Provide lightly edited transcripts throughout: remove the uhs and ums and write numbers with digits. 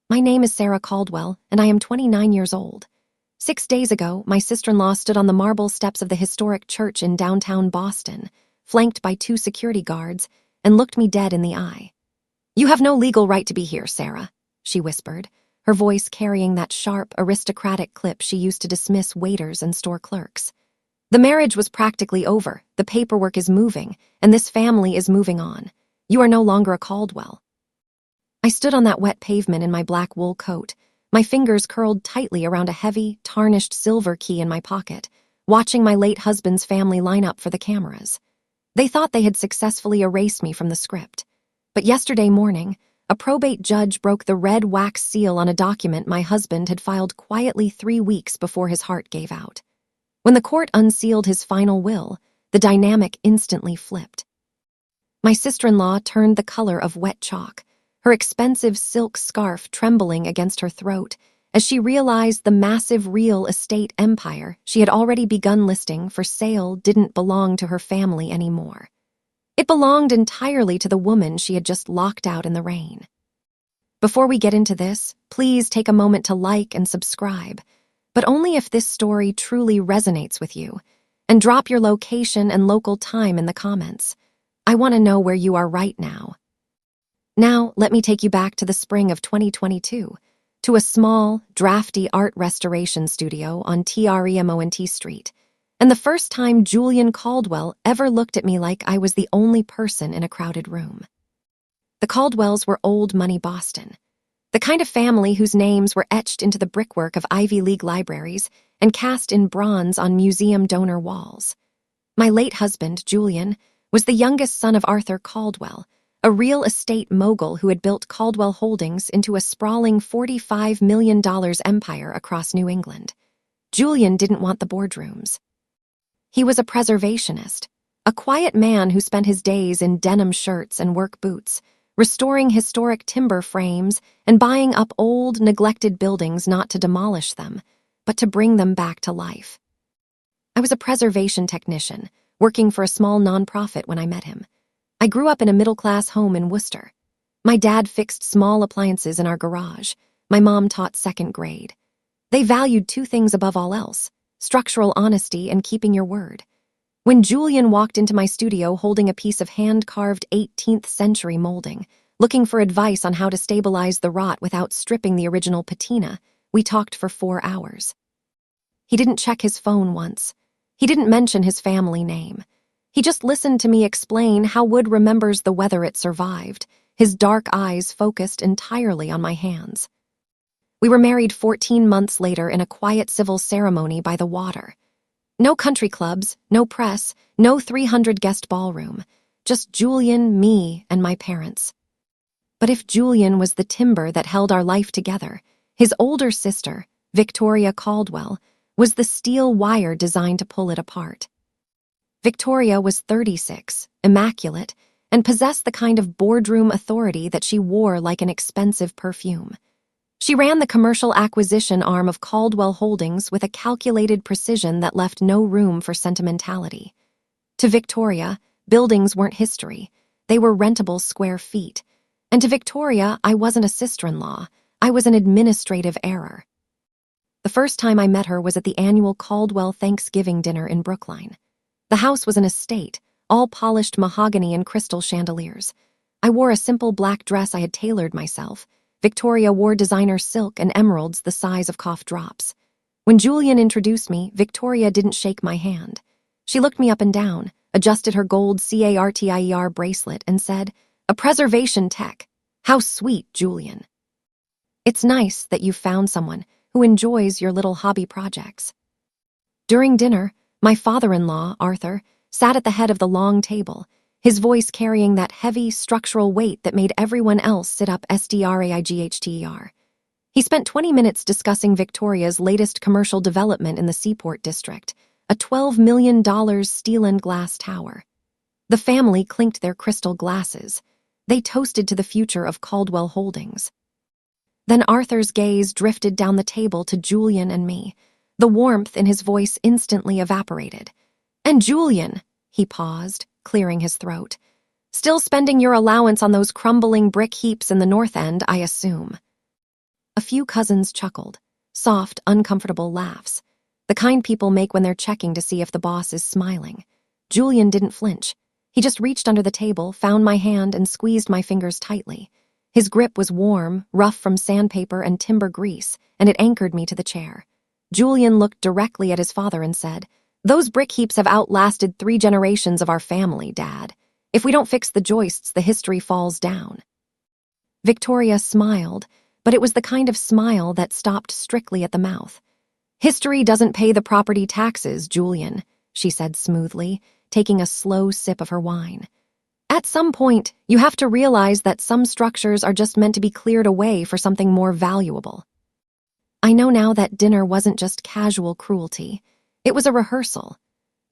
My name is Sarah Caldwell, and I am 29 years old. 6 days ago, my sister-in-law stood on the marble steps of the historic church in downtown Boston, flanked by 2 security guards, and looked me dead in the eye. "You have no legal right to be here, Sarah," she whispered, her voice carrying that sharp, aristocratic clip she used to dismiss waiters and store clerks. "The marriage was practically over, the paperwork is moving, and this family is moving on. You are no longer a Caldwell." I stood on that wet pavement in my black wool coat, my fingers curled tightly around a heavy, tarnished silver key in my pocket, watching my late husband's family line up for the cameras. They thought they had successfully erased me from the script. But yesterday morning, a probate judge broke the red wax seal on a document my husband had filed quietly 3 weeks before his heart gave out. When the court unsealed his final will, the dynamic instantly flipped. My sister-in-law turned the color of wet chalk, her expensive silk scarf trembling against her throat as she realized the massive real estate empire she had already begun listing for sale didn't belong to her family anymore. It belonged entirely to the woman she had just locked out in the rain. Before we get into this, please take a moment to like and subscribe, but only if this story truly resonates with you, and drop your location and local time in the comments. I want to know where you are right now. Now, let me take you back to the spring of 2022, to a small, drafty art restoration studio on Tremont Street, and the first time Julian Caldwell ever looked at me like I was the only person in a crowded room. The Caldwells were old money Boston, the kind of family whose names were etched into the brickwork of Ivy League libraries and cast in bronze on museum donor walls. My late husband, Julian, was the youngest son of Arthur Caldwell, a real estate mogul who had built Caldwell Holdings into a sprawling $45 million empire across New England. Julian didn't want the boardrooms. He was a preservationist, a quiet man who spent his days in denim shirts and work boots, restoring historic timber frames and buying up old, neglected buildings not to demolish them, but to bring them back to life. I was a preservation technician, working for a small nonprofit when I met him. I grew up in a middle-class home in Worcester. My dad fixed small appliances in our garage. My mom taught 2nd grade. They valued 2 things above all else: structural honesty and keeping your word. When Julian walked into my studio holding a piece of hand-carved 18th century molding, looking for advice on how to stabilize the rot without stripping the original patina, we talked for 4 hours. He didn't check his phone once. He didn't mention his family name. He just listened to me explain how wood remembers the weather it survived, his dark eyes focused entirely on my hands. We were married 14 months later in a quiet civil ceremony by the water. No country clubs, no press, no 300-guest ballroom, just Julian, me, and my parents. But if Julian was the timber that held our life together, his older sister, Victoria Caldwell, was the steel wire designed to pull it apart. Victoria was 36, immaculate, and possessed the kind of boardroom authority that she wore like an expensive perfume. She ran the commercial acquisition arm of Caldwell Holdings with a calculated precision that left no room for sentimentality. To Victoria, buildings weren't history. They were rentable square feet. And to Victoria, I wasn't a sister-in-law. I was an administrative error. The first time I met her was at the annual Caldwell Thanksgiving dinner in Brookline. The house was an estate, all polished mahogany and crystal chandeliers. I wore a simple black dress I had tailored myself. Victoria wore designer silk and emeralds the size of cough drops. When Julian introduced me, Victoria didn't shake my hand. She looked me up and down, adjusted her gold CARTIER bracelet, and said, "A preservation tech. How sweet, Julian. It's nice that you've found someone who enjoys your little hobby projects." During dinner, my father-in-law, Arthur, sat at the head of the long table, his voice carrying that heavy structural weight that made everyone else sit up SDRAIGHTER. He spent 20 minutes discussing Victoria's latest commercial development in the Seaport District, a $12 million steel and glass tower. The family clinked their crystal glasses. They toasted to the future of Caldwell Holdings. Then Arthur's gaze drifted down the table to Julian and me. The warmth in his voice instantly evaporated. "And Julian," he paused, clearing his throat, "still spending your allowance on those crumbling brick heaps in the North End, I assume." A few cousins chuckled. Soft, uncomfortable laughs. The kind people make when they're checking to see if the boss is smiling. Julian didn't flinch. He just reached under the table, found my hand, and squeezed my fingers tightly. His grip was warm, rough from sandpaper and timber grease, and it anchored me to the chair. Julian looked directly at his father and said, "Those brick heaps have outlasted 3 generations of our family, Dad. If we don't fix the joists, the history falls down." Victoria smiled, but it was the kind of smile that stopped strictly at the mouth. "History doesn't pay the property taxes, Julian," she said smoothly, taking a slow sip of her wine. "At some point, you have to realize that some structures are just meant to be cleared away for something more valuable." I know now that dinner wasn't just casual cruelty. It was a rehearsal.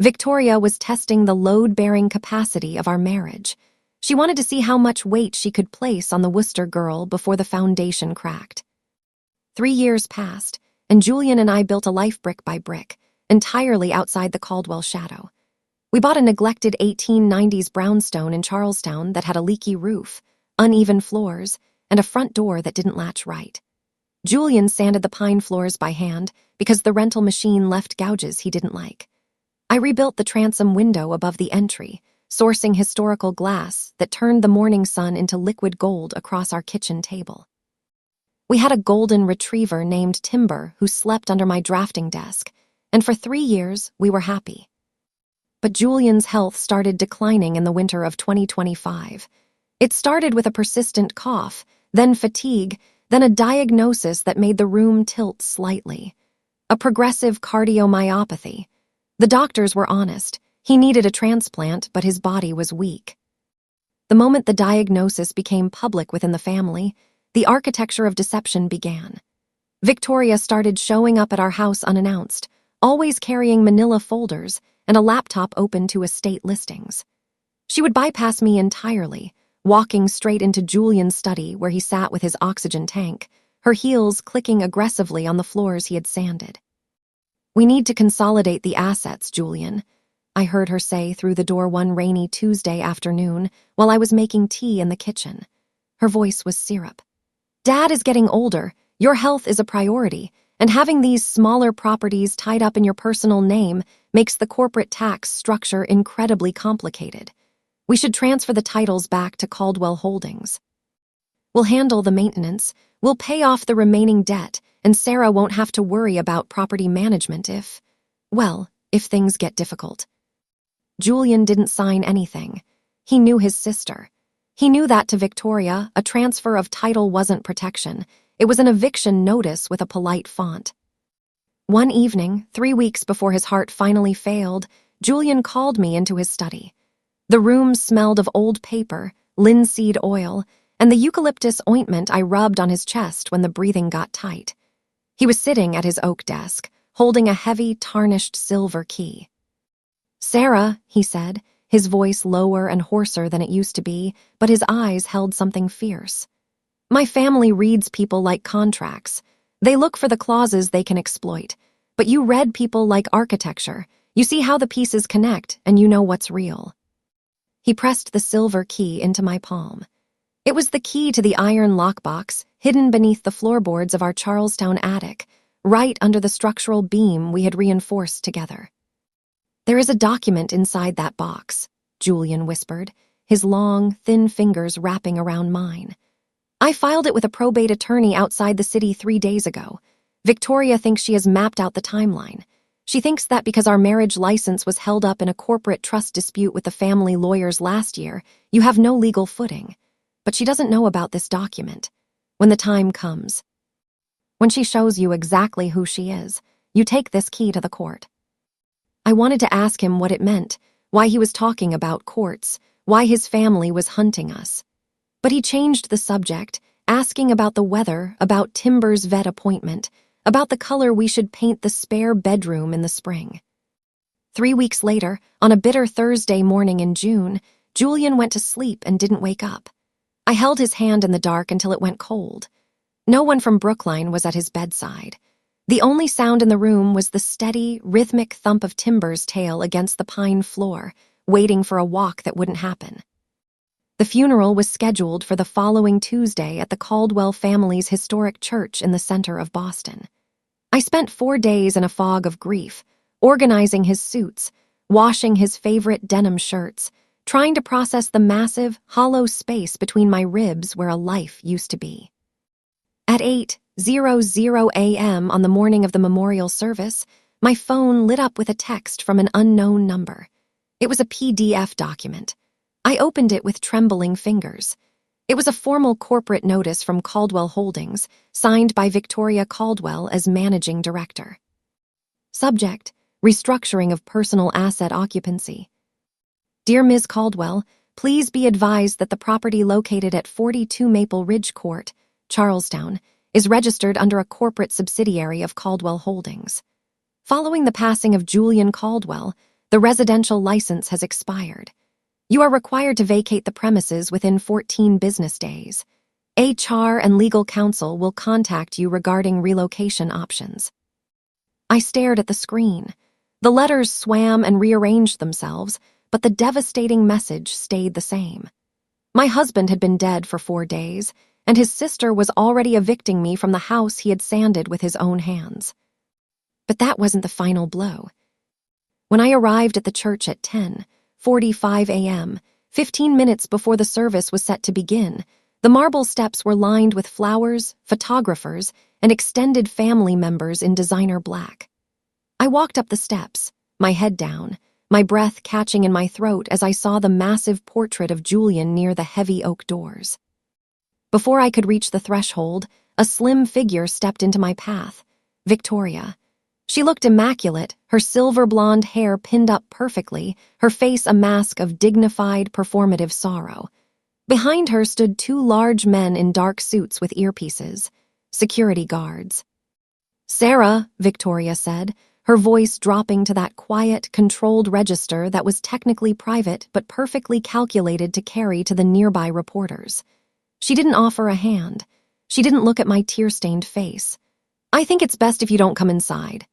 Victoria was testing the load-bearing capacity of our marriage. She wanted to see how much weight she could place on the Worcester girl before the foundation cracked. 3 years passed, and Julian and I built a life brick by brick, entirely outside the Caldwell shadow. We bought a neglected 1890s brownstone in Charlestown that had a leaky roof, uneven floors, and a front door that didn't latch right. Julian sanded the pine floors by hand because the rental machine left gouges he didn't like. I rebuilt the transom window above the entry, sourcing historical glass that turned the morning sun into liquid gold across our kitchen table. We had a golden retriever named Timber who slept under my drafting desk, and for 3 years we were happy. But Julian's health started declining in the winter of 2025. It started with a persistent cough, then fatigue, then a diagnosis that made the room tilt slightly. A progressive cardiomyopathy. The doctors were honest. He needed a transplant, but his body was weak. The moment the diagnosis became public within the family, the architecture of deception began. Victoria started showing up at our house unannounced, always carrying manila folders and a laptop open to estate listings. She would bypass me entirely, walking straight into Julian's study where he sat with his oxygen tank, her heels clicking aggressively on the floors he had sanded. "We need to consolidate the assets, Julian," I heard her say through the door one rainy Tuesday afternoon while I was making tea in the kitchen. Her voice was syrup. "Dad is getting older, your health is a priority, and having these smaller properties tied up in your personal name makes the corporate tax structure incredibly complicated. We should transfer the titles back to Caldwell Holdings. We'll handle the maintenance, we'll pay off the remaining debt, and Sarah won't have to worry about property management if things get difficult." Julian didn't sign anything. He knew his sister. He knew that to Victoria, a transfer of title wasn't protection. It was an eviction notice with a polite font. One evening, 3 weeks before his heart finally failed, Julian called me into his study. The room smelled of old paper, linseed oil, and the eucalyptus ointment I rubbed on his chest when the breathing got tight. He was sitting at his oak desk, holding a heavy, tarnished silver key. "Sarah," he said, his voice lower and hoarser than it used to be, but his eyes held something fierce. "My family reads people like contracts. They look for the clauses they can exploit. But you read people like architecture. You see how the pieces connect, and you know what's real." He pressed the silver key into my palm. It was the key to the iron lockbox hidden beneath the floorboards of our Charlestown attic, right under the structural beam we had reinforced together. "There is a document inside that box," Julian whispered, his long, thin fingers wrapping around mine. "I filed it with a probate attorney outside the city 3 days ago. Victoria thinks she has mapped out the timeline. She thinks that because our marriage license was held up in a corporate trust dispute with the family lawyers last year, you have no legal footing. But she doesn't know about this document. When the time comes, when she shows you exactly who she is, you take this key to the court." I wanted to ask him what it meant, why he was talking about courts, why his family was hunting us. But he changed the subject, asking about the weather, about Timber's vet appointment, about the color we should paint the spare bedroom in the spring. 3 weeks later, on a bitter Thursday morning in June, Julian went to sleep and didn't wake up. I held his hand in the dark until it went cold. No one from Brookline was at his bedside. The only sound in the room was the steady, rhythmic thump of Timber's tail against the pine floor, waiting for a walk that wouldn't happen. The funeral was scheduled for the following Tuesday at the Caldwell family's historic church in the center of Boston. I spent 4 days in a fog of grief, organizing his suits, washing his favorite denim shirts, trying to process the massive, hollow space between my ribs where a life used to be. At 8:00 a.m. on the morning of the memorial service, my phone lit up with a text from an unknown number. It was a PDF document. I opened it with trembling fingers. It was a formal corporate notice from Caldwell Holdings, signed by Victoria Caldwell as managing director. Subject: restructuring of personal asset occupancy. Dear Ms. Caldwell, please be advised that the property located at 42 Maple Ridge Court, Charlestown, is registered under a corporate subsidiary of Caldwell Holdings. Following the passing of Julian Caldwell, the residential license has expired. You are required to vacate the premises within 14 business days. HR and legal counsel will contact you regarding relocation options. I stared at the screen. The letters swam and rearranged themselves, but the devastating message stayed the same. My husband had been dead for 4 days, and his sister was already evicting me from the house he had sanded with his own hands. But that wasn't the final blow. When I arrived at the church at 10:45 a.m., 15 minutes before the service was set to begin, the marble steps were lined with flowers, photographers, and extended family members in designer black. I walked up the steps, my head down, my breath catching in my throat as I saw the massive portrait of Julian near the heavy oak doors. Before I could reach the threshold, a slim figure stepped into my path, Victoria. She looked immaculate, her silver blonde hair pinned up perfectly, her face a mask of dignified, performative sorrow. Behind her stood 2 large men in dark suits with earpieces, security guards. "Sarah," Victoria said, her voice dropping to that quiet, controlled register that was technically private but perfectly calculated to carry to the nearby reporters. She didn't offer a hand. She didn't look at my tear-stained face. "I think it's best if you don't come inside."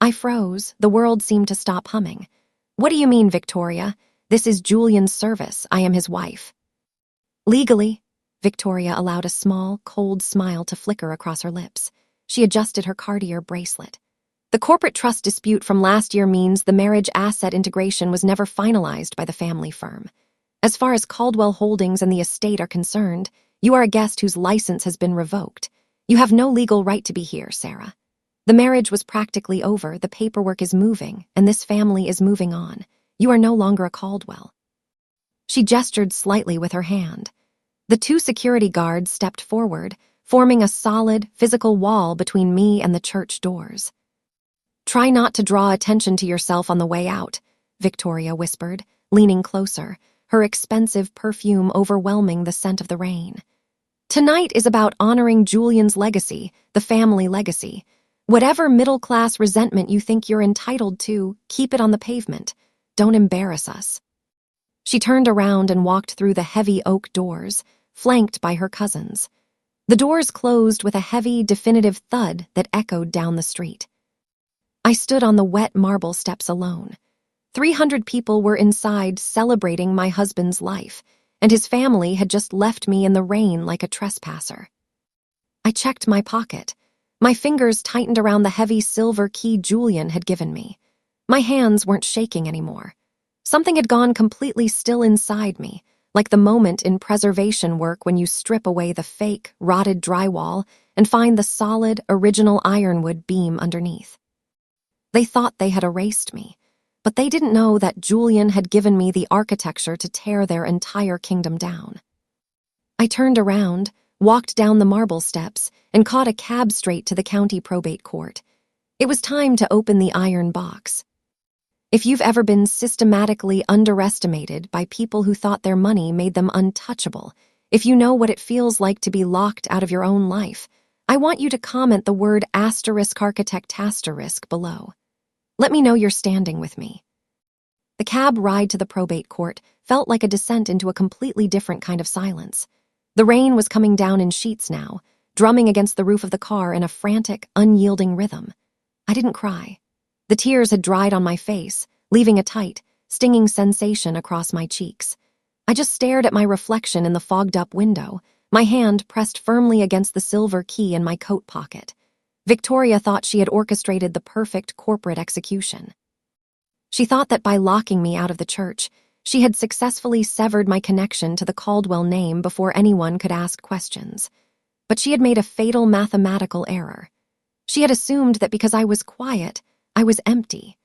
I froze. The world seemed to stop humming. "What do you mean, Victoria? This is Julian's service. I am his wife." "Legally," Victoria allowed a small, cold smile to flicker across her lips. She adjusted her Cartier bracelet. "The corporate trust dispute from last year means the marriage asset integration was never finalized by the family firm. As far as Caldwell Holdings and the estate are concerned, you are a guest whose license has been revoked. You have no legal right to be here, Sarah. The marriage was practically over, the paperwork is moving, and this family is moving on. You are no longer a Caldwell." She gestured slightly with her hand. The 2 security guards stepped forward, forming a solid, physical wall between me and the church doors. "Try not to draw attention to yourself on the way out," Victoria whispered, leaning closer, her expensive perfume overwhelming the scent of the rain. "Tonight is about honoring Julian's legacy, the family legacy. Whatever middle-class resentment you think you're entitled to, keep it on the pavement. Don't embarrass us." She turned around and walked through the heavy oak doors, flanked by her cousins. The doors closed with a heavy, definitive thud that echoed down the street. I stood on the wet marble steps alone. 300 people were inside celebrating my husband's life, and his family had just left me in the rain like a trespasser. I checked my pocket. My fingers tightened around the heavy silver key Julian had given me. My hands weren't shaking anymore. Something had gone completely still inside me, like the moment in preservation work when you strip away the fake, rotted drywall and find the solid, original ironwood beam underneath. They thought they had erased me, but they didn't know that Julian had given me the architecture to tear their entire kingdom down. I turned around, walked down the marble steps, and caught a cab straight to the county probate court. It was time to open the iron box. If you've ever been systematically underestimated by people who thought their money made them untouchable, if you know what it feels like to be locked out of your own life, I want you to comment the word *architect* below. Let me know you're standing with me. The cab ride to the probate court felt like a descent into a completely different kind of silence. The rain was coming down in sheets now, drumming against the roof of the car in a frantic, unyielding rhythm. I didn't cry. The tears had dried on my face, leaving a tight, stinging sensation across my cheeks. I just stared at my reflection in the fogged-up window, my hand pressed firmly against the silver key in my coat pocket. Victoria thought she had orchestrated the perfect corporate execution. She thought that by locking me out of the church, she had successfully severed my connection to the Caldwell name before anyone could ask questions. But she had made a fatal mathematical error. She had assumed that because I was quiet, I was empty.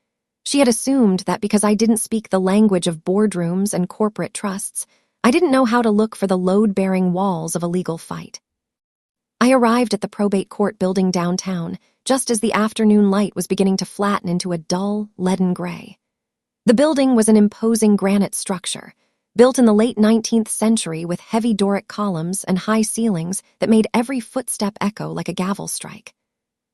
She had assumed that because I didn't speak the language of boardrooms and corporate trusts, I didn't know how to look for the load-bearing walls of a legal fight. I arrived at the probate court building downtown, just as the afternoon light was beginning to flatten into a dull, leaden gray. The building was an imposing granite structure, built in the late 19th century with heavy Doric columns and high ceilings that made every footstep echo like a gavel strike.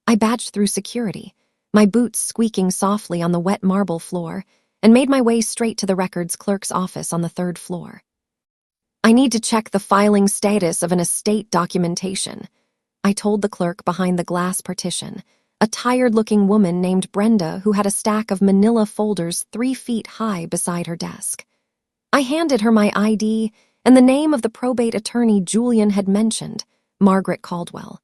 I badged through security, my boots squeaking softly on the wet marble floor, and made my way straight to the records clerk's office on the 3rd floor. "I need to check the filing status of an estate documentation," I told the clerk behind the glass partition, a tired-looking woman named Brenda who had a stack of manila folders 3 feet high beside her desk. I handed her my ID and the name of the probate attorney Julian had mentioned, Margaret Caldwell.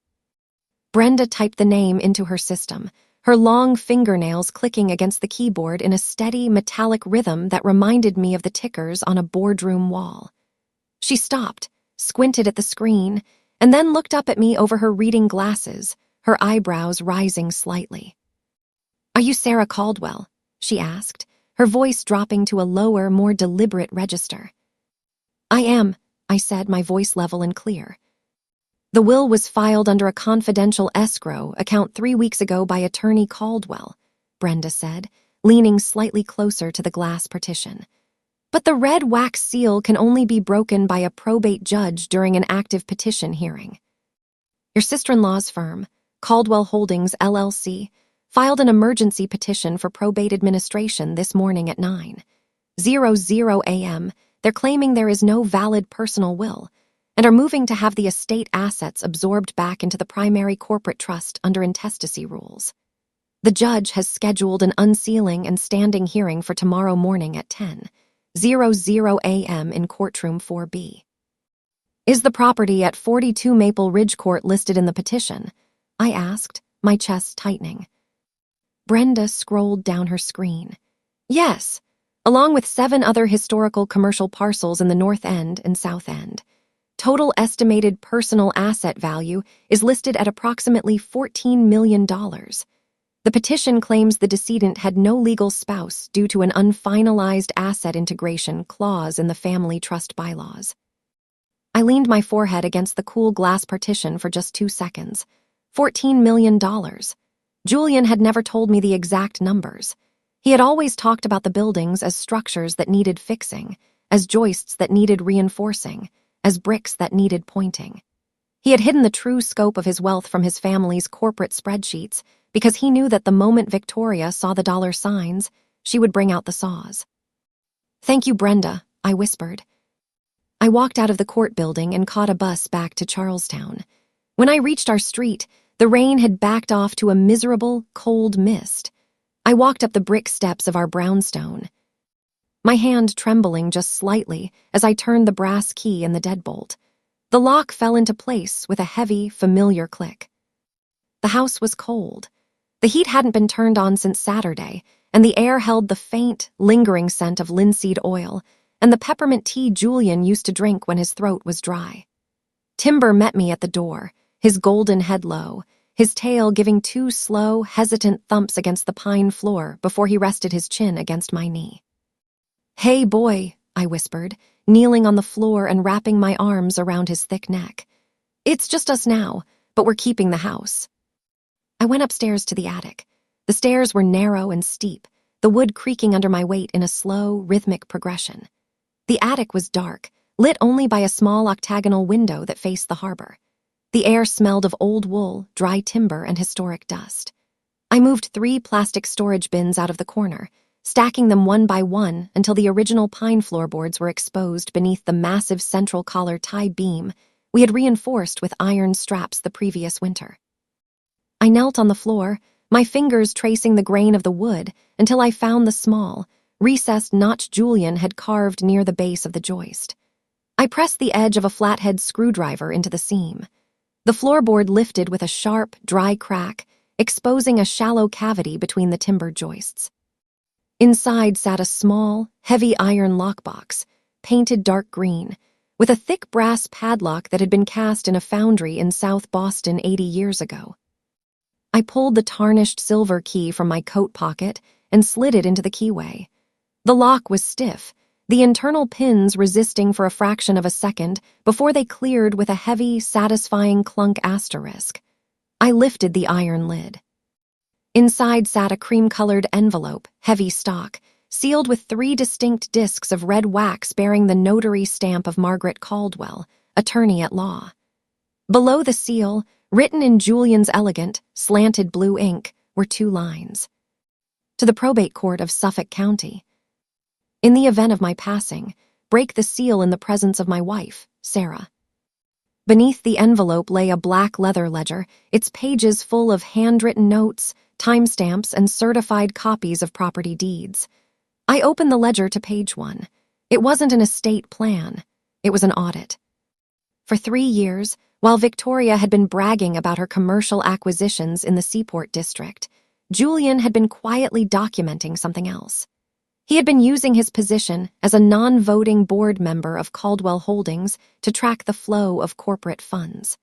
Brenda typed the name into her system, her long fingernails clicking against the keyboard in a steady, metallic rhythm that reminded me of the tickers on a boardroom wall. She stopped, squinted at the screen, and then looked up at me over her reading glasses, her eyebrows rising slightly. "Are you Sarah Caldwell?" she asked, her voice dropping to a lower, more deliberate register. "I am," I said, my voice level and clear. "The will was filed under a confidential escrow account 3 weeks ago by attorney Caldwell," Brenda said, leaning slightly closer to the glass partition. "But the red wax seal can only be broken by a probate judge during an active petition hearing. Your sister-in-law's firm, Caldwell Holdings, LLC, filed an emergency petition for probate administration this morning at 9:00 a.m. They're claiming there is no valid personal will and are moving to have the estate assets absorbed back into the primary corporate trust under intestacy rules. The judge has scheduled an unsealing and standing hearing for tomorrow morning at 10:00 a.m. in courtroom 4B. Is the property at 42 Maple Ridge Court listed in the petition?" I asked, my chest tightening. Brenda scrolled down her screen. "Yes, along with 7 other historical commercial parcels in the North End and South End. Total estimated personal asset value is listed at approximately $14 million. The petition claims the decedent had no legal spouse due to an unfinalized asset integration clause in the family trust bylaws." I leaned my forehead against the cool glass partition for just 2 seconds. $14 million. Julian had never told me the exact numbers. He had always talked about the buildings as structures that needed fixing, as joists that needed reinforcing, as bricks that needed pointing. He had hidden the true scope of his wealth from his family's corporate spreadsheets because he knew that the moment Victoria saw the dollar signs, she would bring out the saws. "Thank you, Brenda," I whispered. I walked out of the court building and caught a bus back to Charlestown. When I reached our street, the rain had backed off to a miserable, cold mist. I walked up the brick steps of our brownstone, my hand trembling just slightly as I turned the brass key in the deadbolt. The lock fell into place with a heavy, familiar click. The house was cold. The heat hadn't been turned on since Saturday, and the air held the faint, lingering scent of linseed oil and the peppermint tea Julian used to drink when his throat was dry. Timber met me at the door, his golden head low, his tail giving 2 slow, hesitant thumps against the pine floor before he rested his chin against my knee. "Hey, boy," I whispered, kneeling on the floor and wrapping my arms around his thick neck. "It's just us now, but we're keeping the house." I went upstairs to the attic. The stairs were narrow and steep, the wood creaking under my weight in a slow, rhythmic progression. The attic was dark, lit only by a small octagonal window that faced the harbor. The air smelled of old wool, dry timber, and historic dust. I moved 3 plastic storage bins out of the corner, stacking them one by one until the original pine floorboards were exposed beneath the massive central collar tie beam we had reinforced with iron straps the previous winter. I knelt on the floor, my fingers tracing the grain of the wood until I found the small, recessed notch Julian had carved near the base of the joist. I pressed the edge of a flathead screwdriver into the seam. The floorboard lifted with a sharp, dry crack, exposing a shallow cavity between the timber joists. Inside sat a small, heavy iron lockbox, painted dark green, with a thick brass padlock that had been cast in a foundry in South Boston 80 years ago. I pulled the tarnished silver key from my coat pocket and slid it into the keyway. The lock was stiff, the internal pins resisting for a fraction of a second before they cleared with a heavy, satisfying clunk asterisk. I lifted the iron lid. Inside sat a cream-colored envelope, heavy stock, sealed with 3 distinct discs of red wax bearing the notary stamp of Margaret Caldwell, attorney at law. Below the seal, written in Julian's elegant, slanted blue ink, were 2 lines. To the probate court of Suffolk County. In the event of my passing, break the seal in the presence of my wife, Sarah. Beneath the envelope lay a black leather ledger, its pages full of handwritten notes, timestamps, and certified copies of property deeds. I opened the ledger to page 1. It wasn't an estate plan. It was an audit. For 3 years, while Victoria had been bragging about her commercial acquisitions in the Seaport district, Julian had been quietly documenting something else. He had been using his position as a non-voting board member of Caldwell Holdings to track the flow of corporate funds.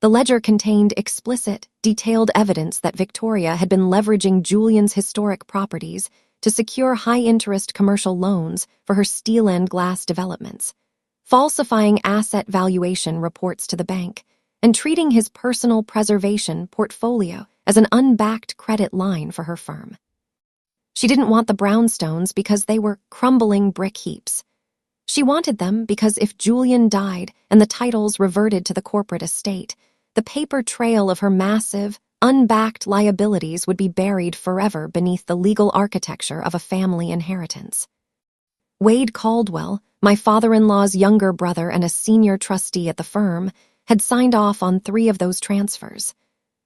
The ledger contained explicit, detailed evidence that Victoria had been leveraging Julian's historic properties to secure high-interest commercial loans for her steel and glass developments, falsifying asset valuation reports to the bank, and treating his personal preservation portfolio as an unbacked credit line for her firm. She didn't want the brownstones because they were crumbling brick heaps. She wanted them because if Julian died and the titles reverted to the corporate estate, the paper trail of her massive, unbacked liabilities would be buried forever beneath the legal architecture of a family inheritance. Wade Caldwell, my father-in-law's younger brother and a senior trustee at the firm, had signed off on 3 of those transfers.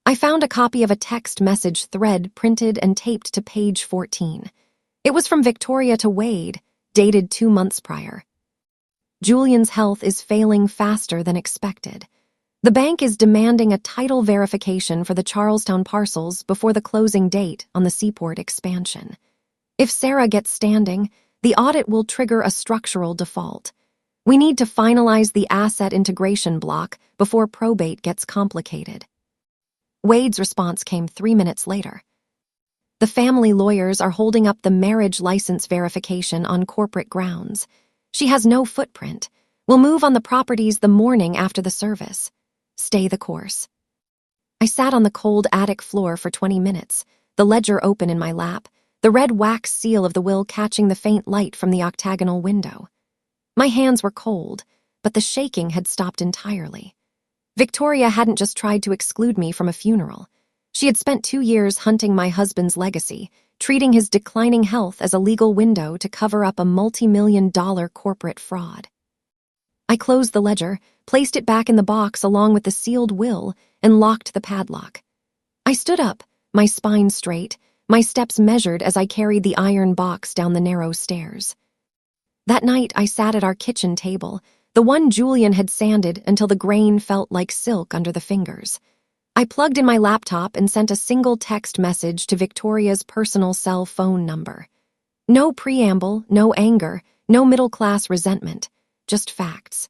I found a copy of a text message thread printed and taped to page 14. It was from Victoria to Wade, dated 2 months prior. Julian's health is failing faster than expected. The bank is demanding a title verification for the Charlestown parcels before the closing date on the Seaport expansion. If Sarah gets standing, the audit will trigger a structural default. We need to finalize the asset integration block before probate gets complicated. Wade's response came 3 minutes later. The family lawyers are holding up the marriage license verification on corporate grounds. She has no footprint. We'll move on the properties the morning after the service. Stay the course. I sat on the cold attic floor for 20 minutes, the ledger open in my lap, the red wax seal of the will catching the faint light from the octagonal window. My hands were cold, but the shaking had stopped entirely. Victoria hadn't just tried to exclude me from a funeral. She had spent 2 years hunting my husband's legacy, treating his declining health as a legal window to cover up a multi-million-dollar corporate fraud. I closed the ledger, placed it back in the box along with the sealed will, and locked the padlock. I stood up, my spine straight, my steps measured as I carried the iron box down the narrow stairs. That night I sat at our kitchen table, the one Julian had sanded until the grain felt like silk under the fingers. I plugged in my laptop and sent a single text message to Victoria's personal cell phone number. No preamble, no anger, no middle-class resentment, just facts.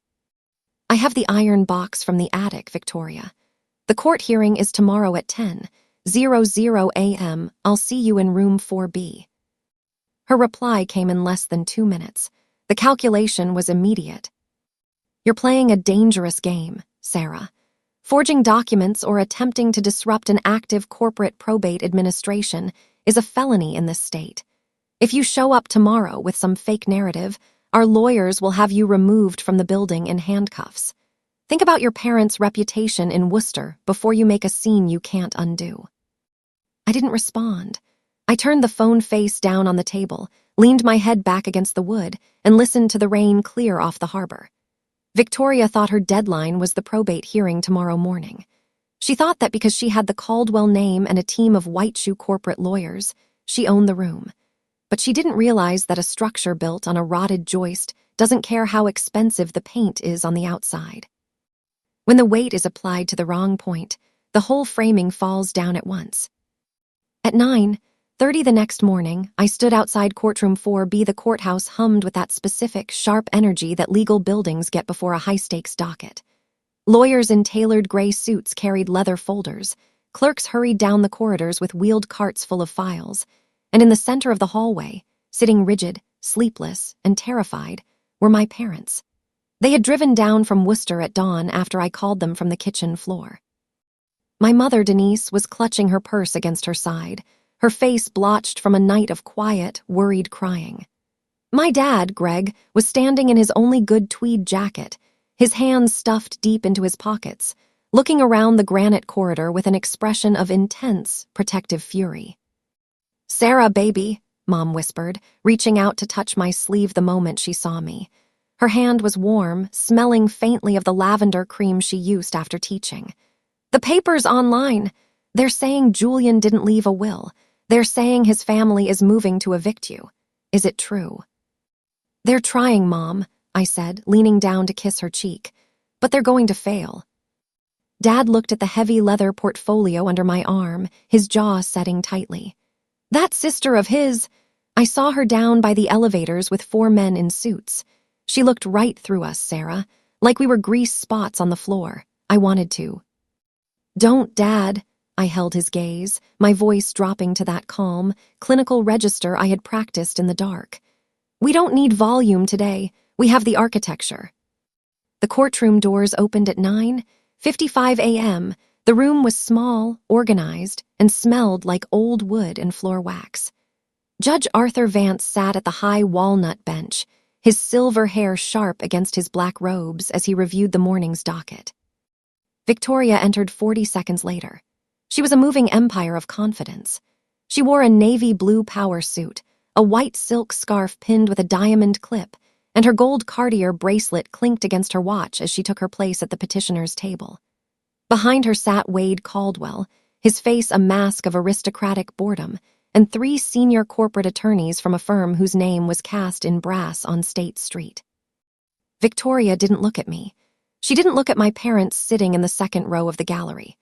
I have the iron box from the attic, Victoria. The court hearing is tomorrow at 10:00 a.m. I'll see you in room 4B. Her reply came in less than 2 minutes. The calculation was immediate. You're playing a dangerous game, Sarah. Forging documents or attempting to disrupt an active corporate probate administration is a felony in this state. If you show up tomorrow with some fake narrative, our lawyers will have you removed from the building in handcuffs. Think about your parents' reputation in Worcester before you make a scene you can't undo. I didn't respond. I turned the phone face down on the table, leaned my head back against the wood, and listened to the rain clear off the harbor. Victoria thought her deadline was the probate hearing tomorrow morning. She thought that because she had the Caldwell name and a team of white-shoe corporate lawyers, she owned the room. But she didn't realize that a structure built on a rotted joist doesn't care how expensive the paint is on the outside. When the weight is applied to the wrong point, the whole framing falls down at once. At 9:30 the next morning, I stood outside courtroom 4B. The courthouse hummed with that specific, sharp energy that legal buildings get before a high-stakes docket. Lawyers in tailored gray suits carried leather folders. Clerks hurried down the corridors with wheeled carts full of files. And in the center of the hallway, sitting rigid, sleepless, and terrified, were my parents. They had driven down from Worcester at dawn after I called them from the kitchen floor. My mother, Denise, was clutching her purse against her side, her face blotched from a night of quiet, worried crying. My dad, Greg, was standing in his only good tweed jacket, his hands stuffed deep into his pockets, looking around the granite corridor with an expression of intense, protective fury. "Sarah, baby," Mom whispered, reaching out to touch my sleeve the moment she saw me. Her hand was warm, smelling faintly of the lavender cream she used after teaching. "The paper's online. They're saying Julian didn't leave a will. They're saying his family is moving to evict you. Is it true?" "They're trying, Mom," I said, leaning down to kiss her cheek. "But they're going to fail." Dad looked at the heavy leather portfolio under my arm, his jaw setting tightly. "That sister of his," I saw her down by the elevators with 4 men in suits. She looked right through us, Sarah, like we were grease spots on the floor. I wanted to. "Don't, Dad." I held his gaze, my voice dropping to that calm, clinical register I had practiced in the dark. "We don't need volume today. We have the architecture." The courtroom doors opened at 9:55 a.m. The room was small, organized, and smelled like old wood and floor wax. Judge Arthur Vance sat at the high walnut bench, his silver hair sharp against his black robes as he reviewed the morning's docket. Victoria entered 40 seconds later. She was a moving empire of confidence. She wore a navy blue power suit, a white silk scarf pinned with a diamond clip, and her gold Cartier bracelet clinked against her watch as she took her place at the petitioner's table. Behind her sat Wade Caldwell, his face a mask of aristocratic boredom, and 3 senior corporate attorneys from a firm whose name was cast in brass on State Street. Victoria didn't look at me. She didn't look at my parents sitting in the second row of the gallery.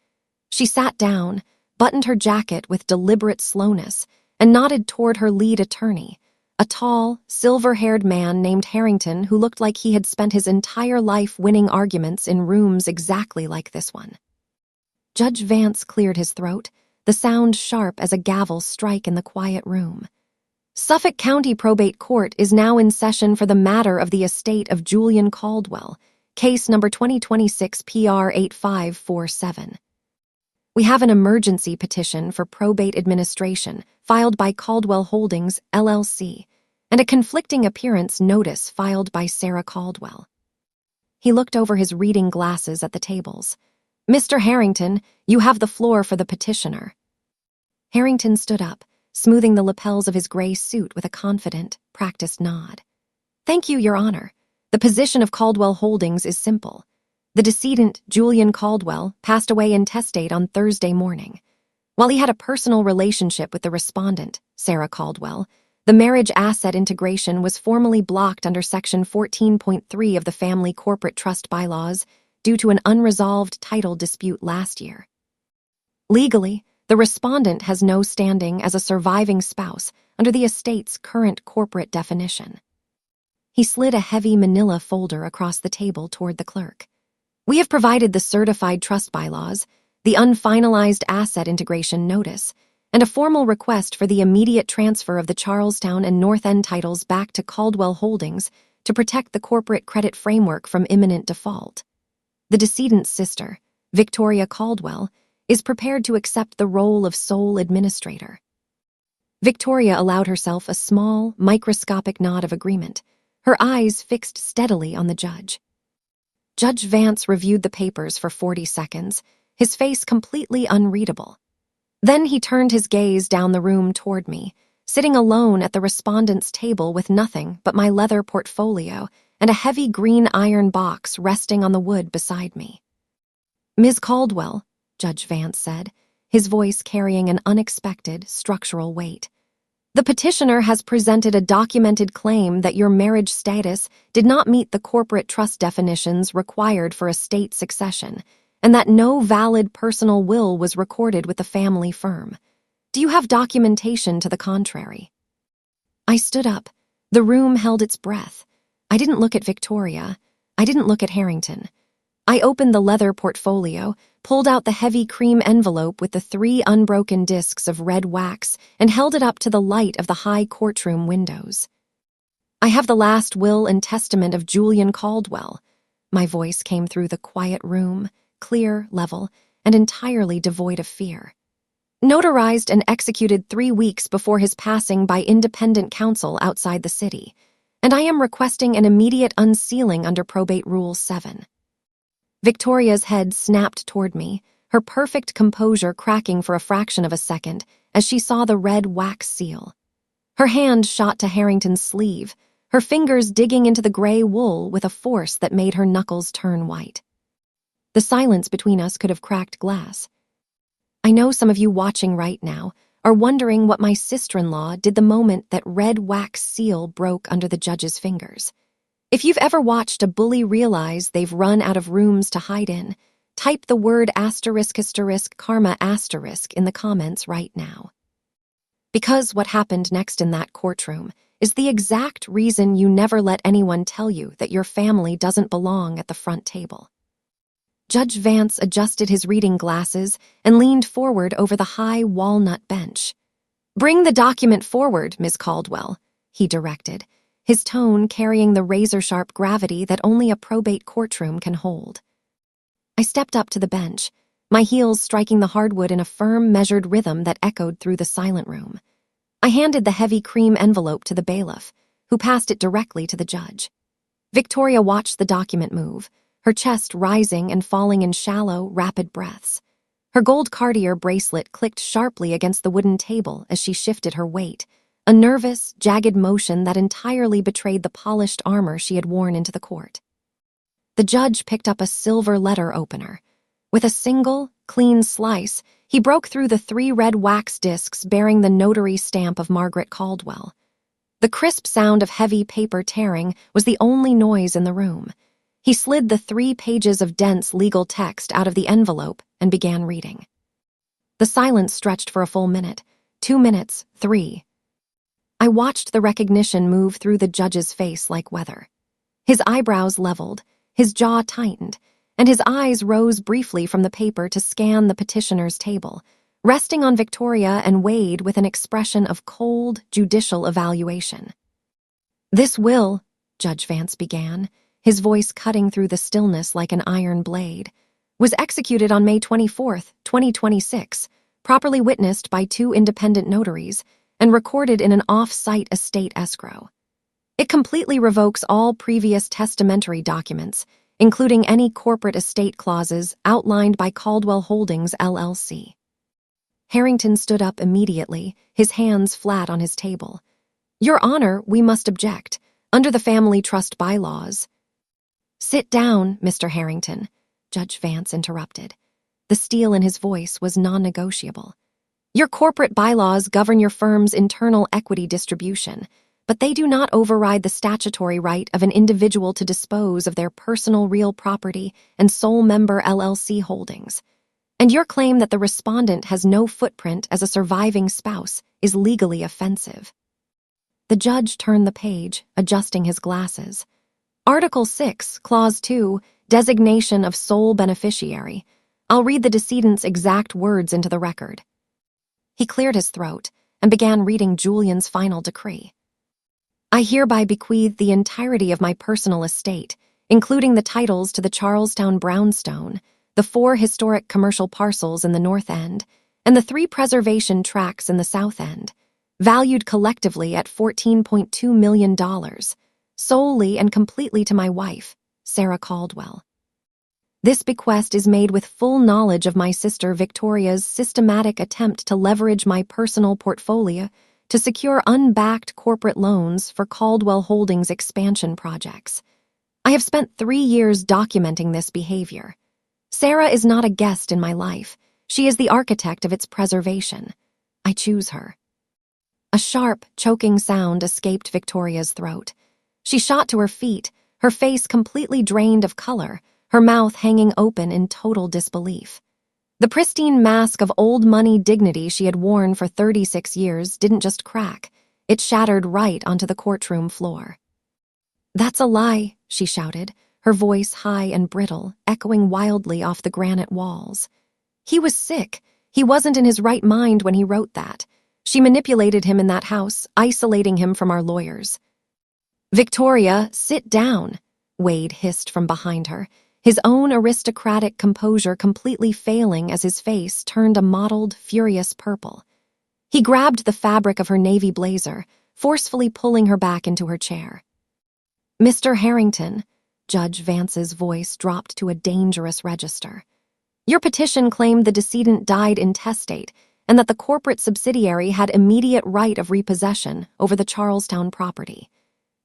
She sat down, buttoned her jacket with deliberate slowness, and nodded toward her lead attorney, a tall, silver-haired man named Harrington who looked like he had spent his entire life winning arguments in rooms exactly like this one. Judge Vance cleared his throat, the sound sharp as a gavel strike in the quiet room. "Suffolk County Probate Court is now in session for the matter of the estate of Julian Caldwell, case number 2026 PR 8547. We have an emergency petition for probate administration filed by Caldwell Holdings, LLC, and a conflicting appearance notice filed by Sarah Caldwell." He looked over his reading glasses at the tables. "Mr. Harrington, you have the floor for the petitioner." Harrington stood up, smoothing the lapels of his gray suit with a confident, practiced nod. "Thank you, Your Honor. The position of Caldwell Holdings is simple. The decedent, Julian Caldwell, passed away intestate on Thursday morning. While he had a personal relationship with the respondent, Sarah Caldwell, the marriage asset integration was formally blocked under Section 14.3 of the Family Corporate Trust Bylaws due to an unresolved title dispute last year. Legally, the respondent has no standing as a surviving spouse under the estate's current corporate definition. He slid a heavy manila folder across the table toward the clerk. "We have provided the certified trust bylaws, the unfinalized asset integration notice, and a formal request for the immediate transfer of the Charlestown and North End titles back to Caldwell Holdings to protect the corporate credit framework from imminent default. The decedent's sister, Victoria Caldwell, is prepared to accept the role of sole administrator." Victoria allowed herself a small, microscopic nod of agreement, her eyes fixed steadily on the judge. Judge Vance reviewed the papers for 40 seconds, his face completely unreadable. Then he turned his gaze down the room toward me, sitting alone at the respondent's table with nothing but my leather portfolio and a heavy green iron box resting on the wood beside me. "Ms. Caldwell," Judge Vance said, his voice carrying an unexpected structural weight, The petitioner has presented a documented claim that your marriage status did not meet the corporate trust definitions required for estate succession, and that no valid personal will was recorded with the family firm. Do you have documentation to the contrary? I stood up. The room held its breath. I didn't look at Victoria. I didn't look at Harrington. I opened the leather portfolio, pulled out the heavy cream envelope with the 3 unbroken discs of red wax, and held it up to the light of the high courtroom windows. I have the last will and testament of Julian Caldwell. My voice came through the quiet room, clear, level, and entirely devoid of fear. Notarized and executed 3 weeks before his passing by independent counsel outside the city, and I am requesting an immediate unsealing under Probate Rule 7. Victoria's head snapped toward me, her perfect composure cracking for a fraction of a second as she saw the red wax seal. Her hand shot to Harrington's sleeve, her fingers digging into the gray wool with a force that made her knuckles turn white. The silence between us could have cracked glass. I know some of you watching right now are wondering what my sister-in-law did the moment that red wax seal broke under the judge's fingers. If you've ever watched a bully realize they've run out of rooms to hide in, type the word **karma* in the comments right now. Because what happened next in that courtroom is the exact reason you never let anyone tell you that your family doesn't belong at the front table. Judge Vance adjusted his reading glasses and leaned forward over the high walnut bench. "Bring the document forward, Miss Caldwell," he directed, his tone carrying the razor-sharp gravity that only a probate courtroom can hold. I stepped up to the bench, my heels striking the hardwood in a firm, measured rhythm that echoed through the silent room. I handed the heavy cream envelope to the bailiff, who passed it directly to the judge. Victoria watched the document move, her chest rising and falling in shallow, rapid breaths. Her gold Cartier bracelet clicked sharply against the wooden table as she shifted her weight, a nervous, jagged motion that entirely betrayed the polished armor she had worn into the court. The judge picked up a silver letter opener. With a single, clean slice, he broke through the 3 red wax discs bearing the notary stamp of Margaret Caldwell. The crisp sound of heavy paper tearing was the only noise in the room. He slid the 3 pages of dense legal text out of the envelope and began reading. The silence stretched for a full minute, 2 minutes, 3. I watched the recognition move through the judge's face like weather. His eyebrows leveled, his jaw tightened, and his eyes rose briefly from the paper to scan the petitioner's table, resting on Victoria and Wade with an expression of cold, judicial evaluation. "This will," Judge Vance began, his voice cutting through the stillness like an iron blade, "was executed on May 24, 2026, properly witnessed by 2 independent notaries, and recorded in an off-site estate escrow. It completely revokes all previous testamentary documents, including any corporate estate clauses outlined by Caldwell Holdings, LLC. Harrington stood up immediately, his hands flat on his table. "Your Honor, we must object, under the family trust bylaws." "Sit down, Mr. Harrington," Judge Vance interrupted. The steel in his voice was non-negotiable. "Your corporate bylaws govern your firm's internal equity distribution, but they do not override the statutory right of an individual to dispose of their personal real property and sole member LLC holdings. And your claim that the respondent has no footprint as a surviving spouse is legally offensive." The judge turned the page, adjusting his glasses. "Article 6, Clause 2, Designation of Sole Beneficiary. I'll read the decedent's exact words into the record." He cleared his throat and began reading Julian's final decree. "I hereby bequeath the entirety of my personal estate, including the titles to the Charlestown brownstone, the 4 historic commercial parcels in the north end, and the 3 preservation tracts in the south end, valued collectively at $14.2 million, solely and completely to my wife, Sarah Caldwell. This bequest is made with full knowledge of my sister Victoria's systematic attempt to leverage my personal portfolio to secure unbacked corporate loans for Caldwell Holdings expansion projects. I have spent 3 years documenting this behavior. Sarah is not a guest in my life. She is the architect of its preservation. I choose her." A sharp, choking sound escaped Victoria's throat. She shot to her feet, her face completely drained of color, her mouth hanging open in total disbelief. The pristine mask of old money dignity she had worn for 36 years didn't just crack, it shattered right onto the courtroom floor. "That's a lie," she shouted, her voice high and brittle, echoing wildly off the granite walls. "He was sick. He wasn't in his right mind when he wrote that. She manipulated him in that house, isolating him from our lawyers." "Victoria, sit down," Wade hissed from behind her, his own aristocratic composure completely failing as his face turned a mottled, furious purple. He grabbed the fabric of her navy blazer, forcefully pulling her back into her chair. "Mr. Harrington," Judge Vance's voice dropped to a dangerous register. "Your petition claimed the decedent died intestate and that the corporate subsidiary had immediate right of repossession over the Charlestown property.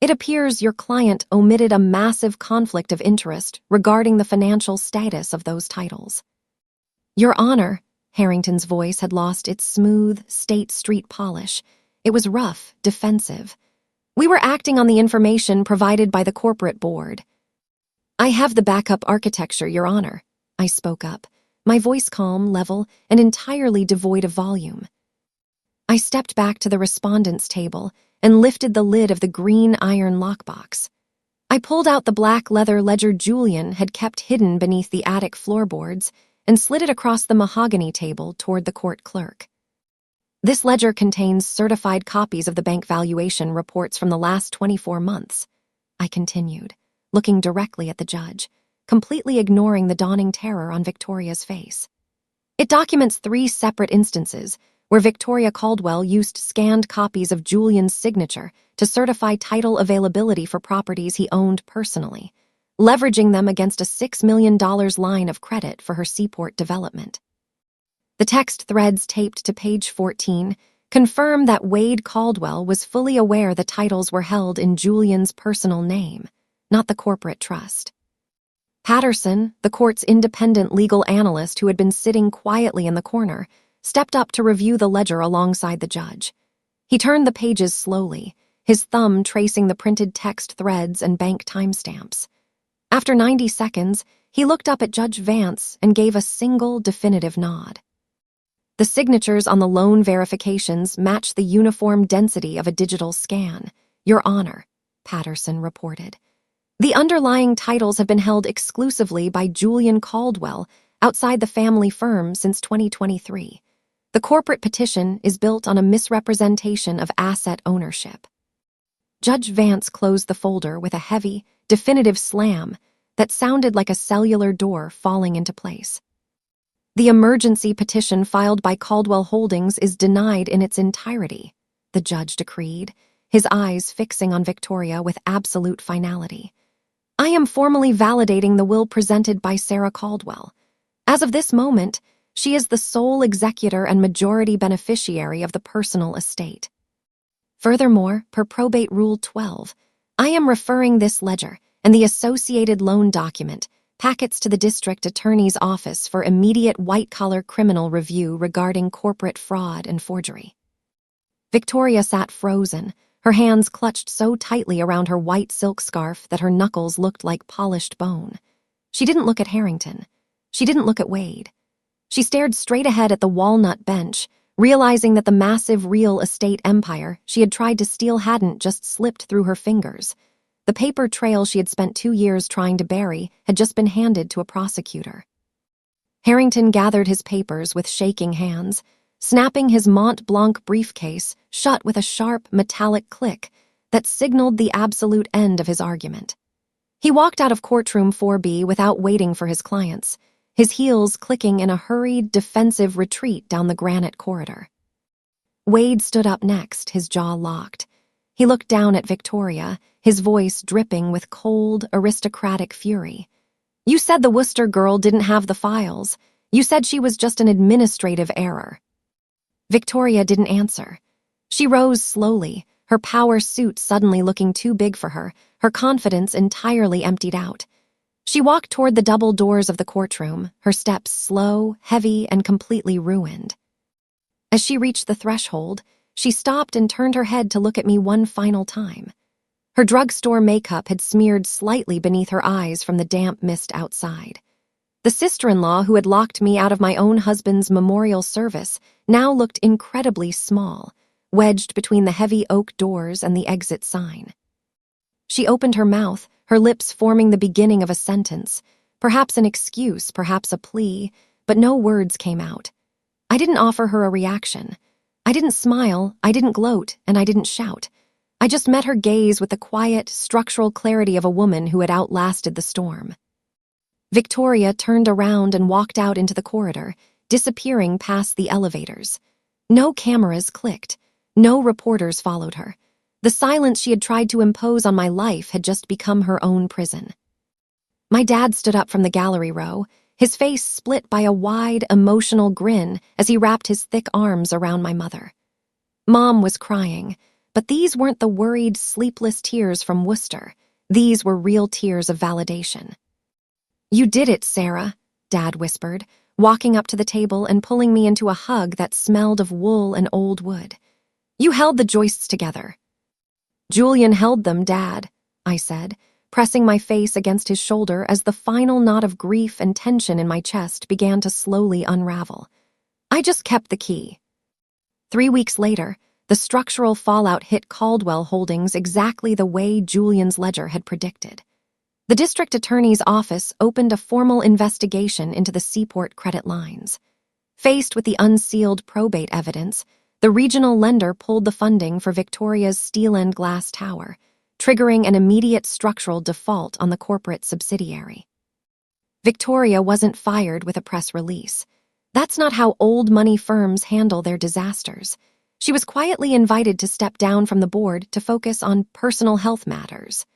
It appears your client omitted a massive conflict of interest regarding the financial status of those titles." "Your Honor," Harrington's voice had lost its smooth, State Street polish. It was rough, defensive. "We were acting on the information provided by the corporate board." "I have the backup architecture, Your Honor," I spoke up, my voice calm, level, and entirely devoid of volume. I stepped back to the respondent's table and lifted the lid of the green iron lockbox. I pulled out the black leather ledger Julian had kept hidden beneath the attic floorboards and slid it across the mahogany table toward the court clerk. "This ledger contains certified copies of the bank valuation reports from the last 24 months, I continued, looking directly at the judge, completely ignoring the dawning terror on Victoria's face. "It documents 3 separate instances where Victoria Caldwell used scanned copies of Julian's signature to certify title availability for properties he owned personally, leveraging them against a $6 million line of credit for her seaport development. The text threads taped to page 14 confirm that Wade Caldwell was fully aware the titles were held in Julian's personal name, not the corporate trust. Patterson, the court's independent legal analyst who had been sitting quietly in the corner, stepped up to review the ledger alongside the judge. He turned the pages slowly, his thumb tracing the printed text threads and bank timestamps. After 90 seconds, he looked up at Judge Vance and gave a single definitive nod. "The signatures on the loan verifications match the uniform density of a digital scan, Your Honor," Patterson reported. "The underlying titles have been held exclusively by Julian Caldwell outside the family firm since 2023. The corporate petition is built on a misrepresentation of asset ownership." Judge Vance closed the folder with a heavy, definitive slam that sounded like a cellular door falling into place. "The emergency petition filed by Caldwell Holdings is denied in its entirety," the judge decreed, his eyes fixing on Victoria with absolute finality. "I am formally validating the will presented by Sarah Caldwell. As of this moment, she is the sole executor and majority beneficiary of the personal estate. Furthermore, per probate rule 12, I am referring this ledger and the associated loan document packets to the district attorney's office for immediate white-collar criminal review regarding corporate fraud and forgery." Victoria sat frozen, her hands clutched so tightly around her white silk scarf that her knuckles looked like polished bone. She didn't look at Harrington. She didn't look at Wade. She stared straight ahead at the walnut bench, realizing that the massive real estate empire she had tried to steal hadn't just slipped through her fingers. The paper trail she had spent 2 years trying to bury had just been handed to a prosecutor. Harrington gathered his papers with shaking hands, snapping his Mont Blanc briefcase shut with a sharp, metallic click that signaled the absolute end of his argument. He walked out of courtroom 4B without waiting for his clients, his heels clicking in a hurried, defensive retreat down the granite corridor. Wade stood up next, his jaw locked. He looked down at Victoria, his voice dripping with cold, aristocratic fury. "You said the Worcester girl didn't have the files. You said she was just an administrative error." Victoria didn't answer. She rose slowly, her power suit suddenly looking too big for her, her confidence entirely emptied out. She walked toward the double doors of the courtroom, her steps slow, heavy, and completely ruined. As she reached the threshold, She stopped and turned her head to look at me one final time. Her drugstore makeup had smeared slightly beneath her eyes from the damp mist outside. The sister-in-law who had locked me out of my own husband's memorial service now looked incredibly small, wedged between the heavy oak doors and the exit sign. She opened her mouth, her lips forming the beginning of a sentence, perhaps an excuse, perhaps a plea, but no words came out. I didn't offer her a reaction. I didn't smile, I didn't gloat, and I didn't shout. I just met her gaze with the quiet, structural clarity of a woman who had outlasted the storm. Victoria turned around and walked out into the corridor, disappearing past the elevators. No cameras clicked. No reporters followed her. The silence she had tried to impose on my life had just become her own prison. My dad stood up from the gallery row, his face split by a wide, emotional grin as he wrapped his thick arms around my mother. Mom was crying, but these weren't the worried, sleepless tears from Worcester. These were real tears of validation. "You did it, Sarah," Dad whispered, walking up to the table and pulling me into a hug that smelled of wool and old wood. "You held the joists together." "Julian held them, Dad," I said, pressing my face against his shoulder as the final knot of grief and tension in my chest began to slowly unravel. I just kept the key. 3 weeks later, the structural fallout hit Caldwell Holdings exactly the way Julian's ledger had predicted. The district attorney's office opened a formal investigation into the Seaport credit lines. Faced with the unsealed probate evidence, the regional lender pulled the funding for Victoria's Steel End Glass Tower, triggering an immediate structural default on the corporate subsidiary. Victoria wasn't fired with a press release. That's not how old money firms handle their disasters. She was quietly invited to step down from the board to focus on personal health matters.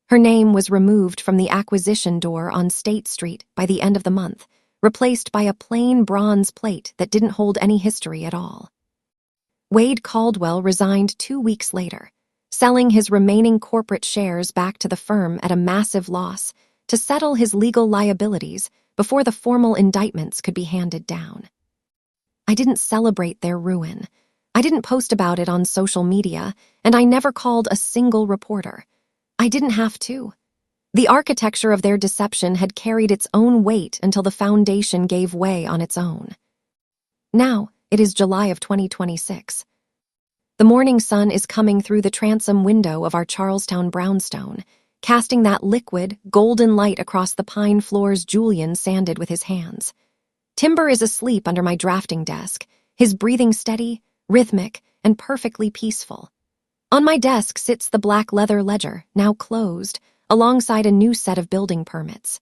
Her name was removed from the acquisition door on State Street by the end of the month, replaced by a plain bronze plate that didn't hold any history at all. Wade Caldwell resigned 2 weeks later, selling his remaining corporate shares back to the firm at a massive loss to settle his legal liabilities before the formal indictments could be handed down. I didn't celebrate their ruin. I didn't post about it on social media, and I never called a single reporter. I didn't have to. The architecture of their deception had carried its own weight until the foundation gave way on its own. Now, it is July of 2026. The morning sun is coming through the transom window of our Charlestown brownstone, casting that liquid, golden light across the pine floors Julian sanded with his hands. Timber is asleep under my drafting desk, his breathing steady, rhythmic, and perfectly peaceful. On my desk sits the black leather ledger, now closed, alongside a new set of building permits.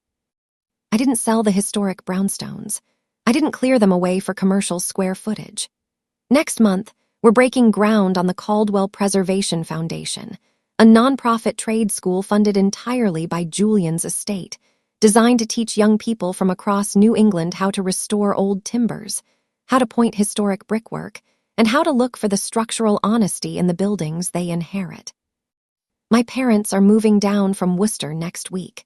I didn't sell the historic brownstones. I didn't clear them away for commercial square footage. Next month, we're breaking ground on the Caldwell Preservation Foundation, a nonprofit trade school funded entirely by Julian's estate, designed to teach young people from across New England how to restore old timbers, how to point historic brickwork, and how to look for the structural honesty in the buildings they inherit. My parents are moving down from Worcester next week.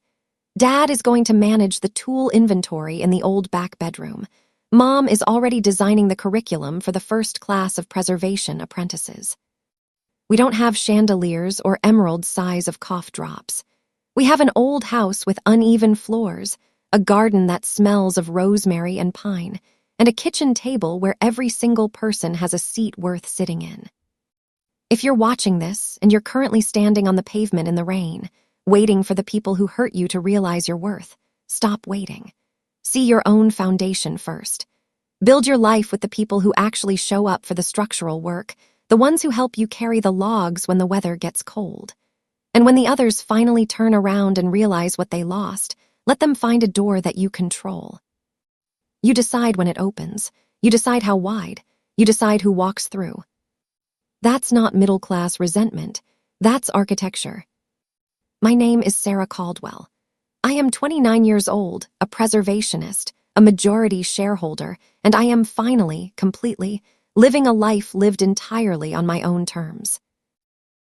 Dad is going to manage the tool inventory in the old back bedroom. Mom is already designing the curriculum for the first class of preservation apprentices. We don't have chandeliers or emerald size of cough drops. We have an old house with uneven floors, a garden that smells of rosemary and pine, and a kitchen table where every single person has a seat worth sitting in. If you're watching this and you're currently standing on the pavement in the rain, waiting for the people who hurt you to realize your worth, stop waiting. See your own foundation first. Build your life with the people who actually show up for the structural work, the ones who help you carry the logs when the weather gets cold. And when the others finally turn around and realize what they lost, let them find a door that you control. You decide when it opens. You decide how wide. You decide who walks through. That's not middle-class resentment. That's architecture. My name is Sarah Caldwell. I am 29 years old, a preservationist, a majority shareholder, and I am finally, completely, living a life lived entirely on my own terms.